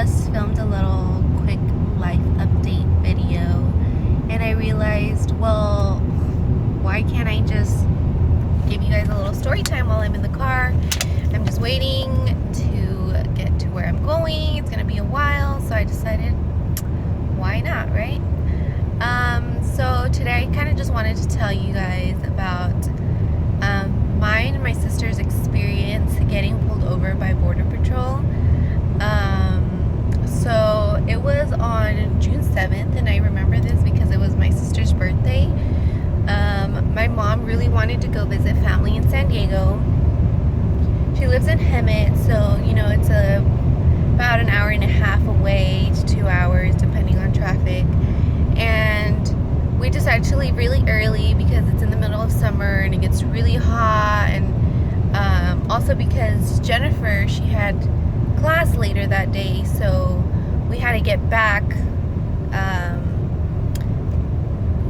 just filmed a little quick life update video, and I realized, well, why can't I just give you guys a little story time while I'm in the car? I'm just waiting to get to where I'm going. It's gonna be a while, so I decided, why not, right? So today I kind of just wanted to tell you guys about mine and my sister's experience getting pulled over by Border Patrol. So it was on June 7th, and I remember this because it was my sister's birthday. My mom really wanted to go visit family in San Diego. She lives in Hemet, so it's about an hour and a half away to 2 hours depending on traffic. And we decided to leave really early because it's in the middle of summer and it gets really hot, and also because Jennifer, she had class later that day, so we had to get back.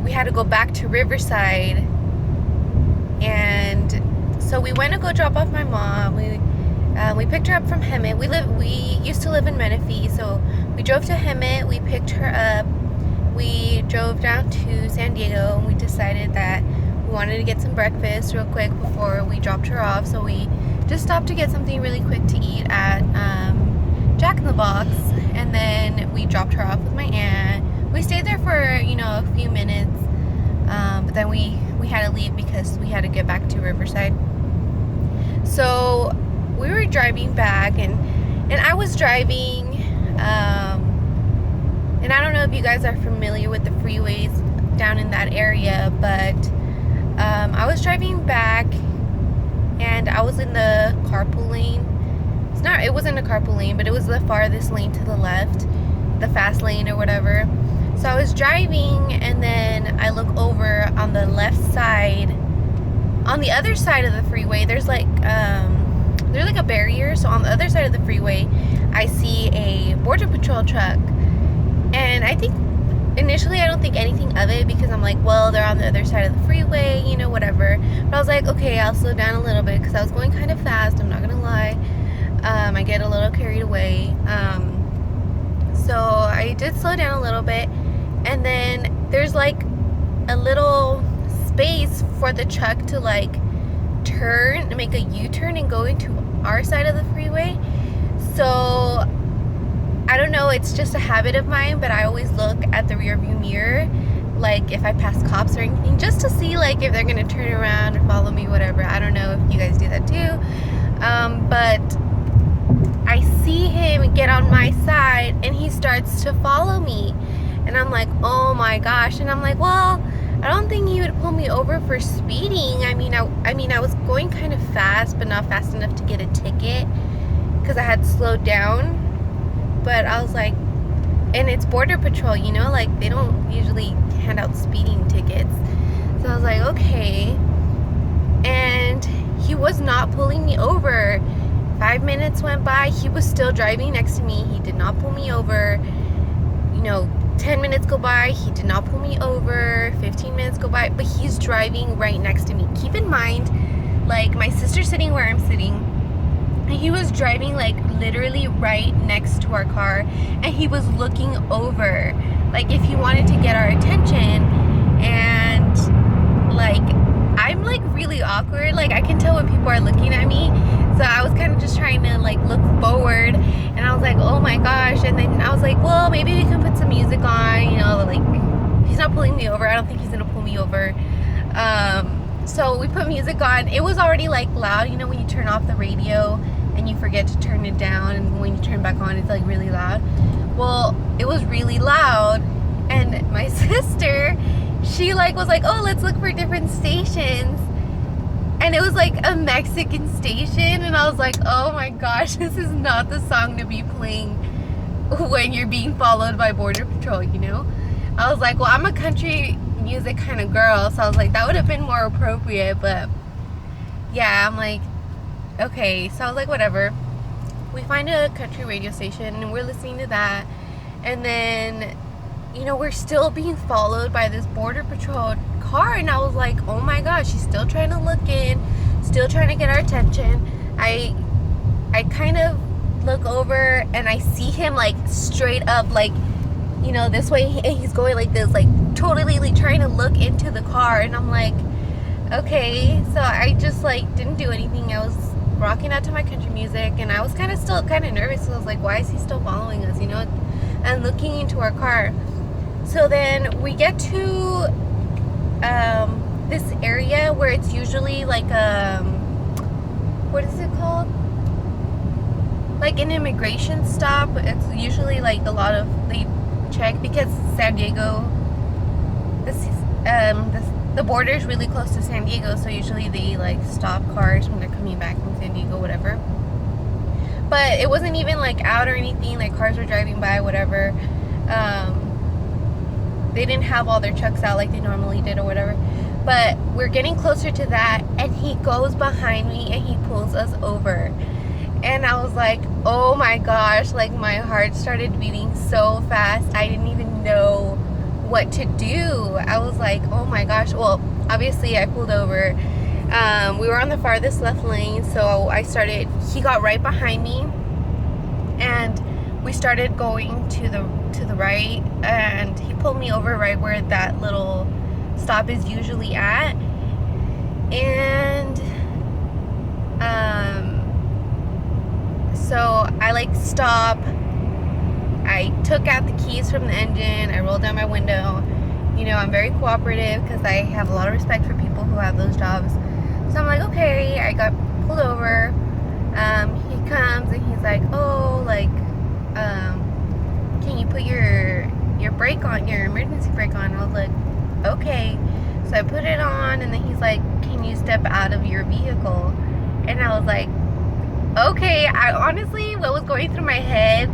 We had to go back to Riverside, and so we went to go drop off my mom. We picked her up from Hemet. We used to live in Menifee, so we drove to Hemet. We picked her up. We drove down to San Diego, and we decided that we wanted to get some breakfast real quick before we dropped her off. So we just stopped to get something really quick to eat at Jack in the Box, and then we dropped her off with my aunt. We stayed there for a few minutes, but then we had to leave because we had to get back to Riverside. So we were driving back, and I was driving, and I don't know if you guys are familiar with the freeways down in that area, but I was driving back, and I was in the carpool lane. It wasn't a carpool lane, but it was the farthest lane to the left, the fast lane or whatever. So I was driving, and then I look over on the left side. On the other side of the freeway, there's like a barrier. So on the other side of the freeway, I see a Border Patrol truck. And I think initially I don't think anything of it because I'm like, well, they're on the other side of the freeway, whatever. But I was like, okay, I'll slow down a little bit because I was going kind of fast. I'm not gonna lie. I get a little carried away. So I did slow down a little bit, and then there's like a little space for the truck to like turn, make a U-turn and go into our side of the freeway. So I don't know, it's just a habit of mine, but I always look at the rear view mirror, like if I pass cops or anything, just to see like if they're gonna turn around or follow me, whatever. I don't know if you guys do that too, but I see him get on my side and he starts to follow me, and I'm like, oh my gosh. And I'm like, well, I don't think he would pull me over for speeding. I mean I was going kind of fast, but not fast enough to get a ticket because I had slowed down. But I was like, and it's Border Patrol, like they don't usually hand out speeding tickets. So I was like, okay. And he was not pulling me over. 5 minutes went by, he was still driving next to me. He did not pull me over. 10 minutes go by, he did not pull me over. 15 minutes go by, but he's driving right next to me. Keep in mind, like, my sister's sitting where I'm sitting, and he was driving like literally right next to our car, and he was looking over like if he wanted to get our attention. And like, I'm like really awkward, like I can tell when people are looking at me, so I was kind of just trying to like look forward, and I was like, oh my gosh. And then I was like, well, maybe we can put some music on, like he's not pulling me over. I don't think he's gonna pull me over. So we put music on. It was already like loud, when you turn off the radio and you forget to turn it down, and when you turn back on it's like really loud. Well, it was really loud, and my sister, she like was like, oh, let's look for different stations, and it was like a Mexican station, and I was like, oh my gosh, this is not the song to be playing when you're being followed by Border Patrol. I was like, well, I'm a country music kind of girl, so I was like, that would have been more appropriate. But yeah, I'm like, okay. So I was like, whatever. We find a country radio station, and we're listening to that, and then we're still being followed by this Border Patrol car, and I was like, oh my gosh, she's still trying to look in, still trying to get our attention. I kind of look over and I see him like straight up, like, you know, this way, and he's going like this, like totally like, trying to look into the car. And I'm like, okay. So I just like didn't do anything. I was rocking out to my country music, and I was still kind of nervous. So I was like, why is he still following us, you know, and looking into our car. So then we get to this area where it's usually like what is it called, like an immigration stop. It's usually like a lot of, they check, because San Diego, the border is really close to San Diego, so usually they like stop cars when they're coming back from San Diego, whatever. But it wasn't even like out or anything, like cars were driving by, whatever. They didn't have all their trucks out like they normally did or whatever. But we're getting closer to that, and he goes behind me and he pulls us over. And I was like, oh my gosh, like my heart started beating so fast. I didn't even know what to do. I was like, oh my gosh. Well, obviously I pulled over. We were on the farthest left lane, so he got right behind me, and we started going to the right, and he pulled me over right where that little stop is usually at. And so I like stop. I took out the keys from the engine. I rolled down my window. You know, I'm very cooperative because I have a lot of respect for people who have those jobs. So I'm like, okay. I got pulled over. He comes and he's like, oh, like, can you put your brake on, your emergency brake on? I was like, okay. So I put it on, and then he's like, can you step out of your vehicle? And I was like, okay. I honestly, what was going through my head,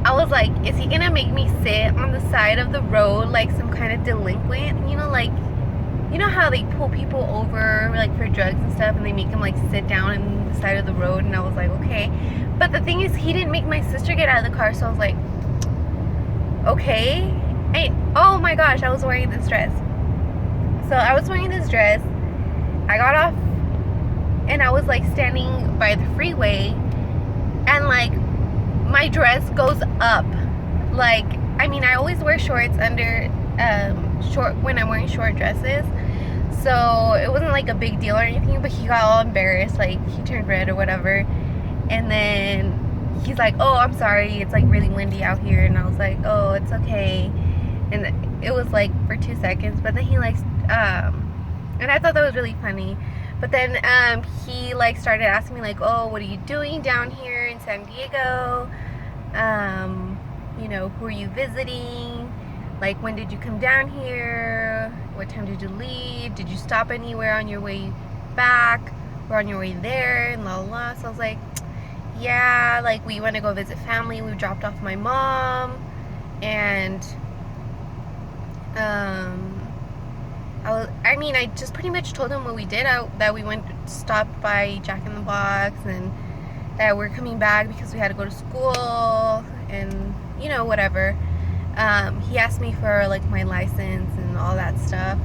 I was like, is he gonna make me sit on the side of the road like some kind of delinquent? You know, like, you know how they pull people over like for drugs and stuff, and they make them like sit down on the side of the road? And I was like, okay. But the thing is, he didn't make my sister get out of the car, so I was like, okay. Oh my gosh, I was wearing this dress. So I was wearing this dress. I got off, and I was like standing by the freeway, and like my dress goes up. Like, I mean, I always wear shorts under short when I'm wearing short dresses, so it wasn't like a big deal or anything. But he got all embarrassed, like he turned red or whatever, and then he's like, oh, I'm sorry, it's like really windy out here. And I was like, oh, it's okay. And it was like for 2 seconds, but then he like and I thought that was really funny. But then he like started asking me like, oh, what are you doing down here in San Diego? You know, who are you visiting? Like, when did you come down here? What time did you leave? Did you stop anywhere on your way back or on your way there? And la la. So I was like, yeah, like we went to go visit family. We dropped off my mom, and I just pretty much told him what we did. That we stopped by Jack in the Box, and that we're coming back because we had to go to school, and you know, whatever. He asked me for like my license and all that stuff,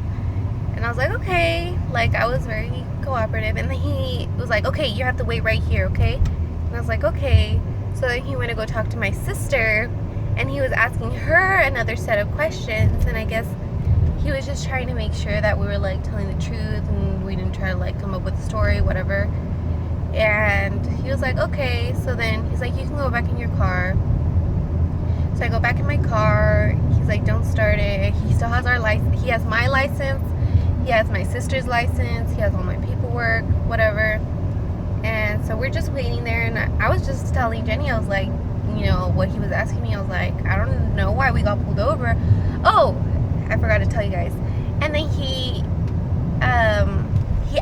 and I was like, okay. Like, I was very cooperative. And then he was like, okay, you have to wait right here, okay? And I was like, okay. So then he went to go talk to my sister, and he was asking her another set of questions, and I guess he was just trying to make sure that we were like telling the truth, and we didn't try to like come up with a story, whatever. And he was like, okay. So then he's like, you can go back in your car. So I go back in my car. He's like, don't start it. He still has our license. He has my license. He has my sister's license. He has all my paperwork, whatever. And so we're just waiting there. And I was just telling Jenny, I was like, you know, what he was asking me. I was like, I don't know why we got pulled over. Oh, I forgot to tell you guys. And then he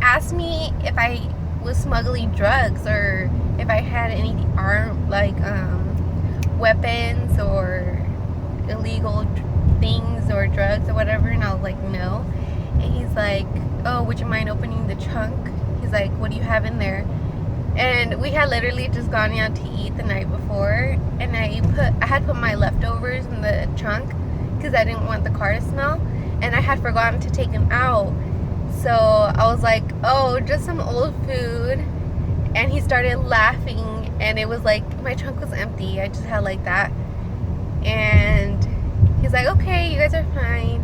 asked me if I was smuggling drugs, or if I had any weapons or illegal things or drugs or whatever. And I was like, no. And he's like, oh, would you mind opening the trunk? He's like, what do you have in there? And we had literally just gone out to eat the night before, and I had put my leftovers in the trunk because I didn't want the car to smell, and I had forgotten to take them out. So I was like, oh, just some old food. And he started laughing, and it was like my trunk was empty. I just had like that, and he's like, okay, you guys are fine.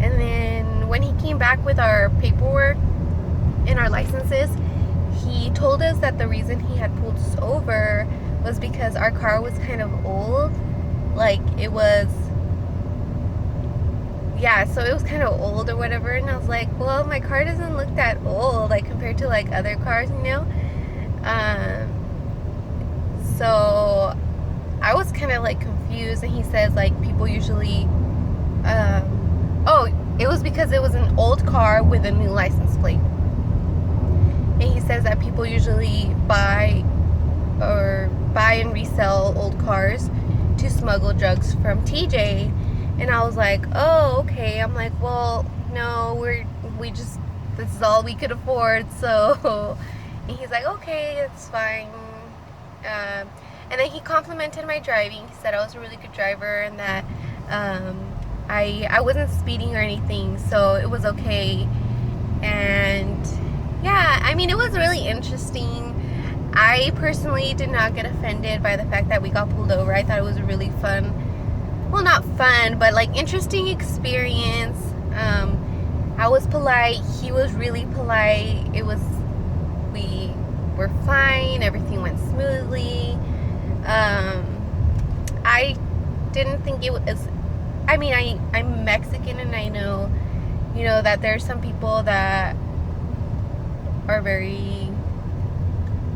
And then when he came back with our paperwork and our licenses, he told us that the reason he had pulled us over was because our car was kind of old. Like, it was, yeah, so it was kind of old or whatever. And I was like, well, my car doesn't look that old, like, compared to, like, other cars, you know? So I was kind of, like, confused. And he says, like, people usually, oh, it was because it was an old car with a new license plate. And he says that people usually buy and resell old cars to smuggle drugs from TJ. And I was like, oh, okay. I'm like, well, no, this is all we could afford. So, and he's like, okay, it's fine. And then he complimented my driving. He said I was a really good driver and that I wasn't speeding or anything, so it was okay. And yeah, I mean, it was really interesting. I personally did not get offended by the fact that we got pulled over. I thought it was a really fun, well, not fun, but like interesting experience. I was polite. He was really polite. We were fine. Everything went smoothly. I didn't think it was, I mean, I'm Mexican, and I know, you know, that there's some people that are very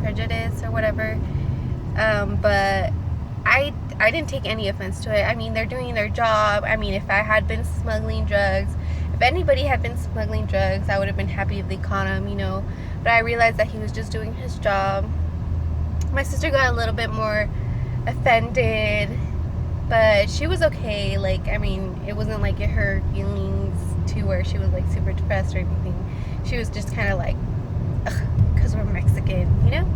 prejudiced or whatever. But I didn't take any offense to it. I mean, they're doing their job. I mean, if I had been smuggling drugs, if anybody had been smuggling drugs, I would have been happy if they caught him, you know. But I realized that he was just doing his job. My sister got a little bit more offended, but she was okay. Like, I mean, it wasn't like it hurt feelings to where she was like super depressed or anything. She was just kind of like, because we're Mexican, you know.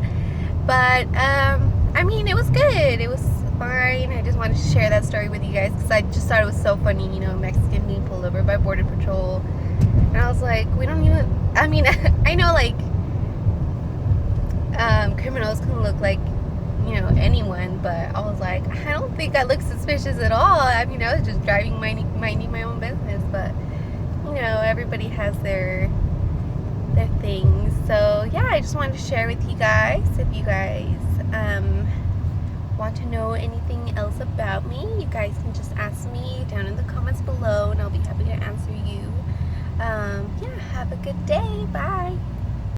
But I mean, it was good. It was fine. I just wanted to share that story with you guys because I just thought it was so funny, you know, Mexican being pulled over by Border Patrol. And I was like, we don't even, I mean, I know, like, criminals can look like, you know, anyone, but I was like, I don't think I look suspicious at all. I mean, I was just driving, minding my own business, but, you know, everybody has their things. So yeah, I just wanted to share with you guys. If you guys want to know anything else about me, you guys can just ask me down in the comments below, and I'll be happy to answer you. Yeah, have a good day. Bye.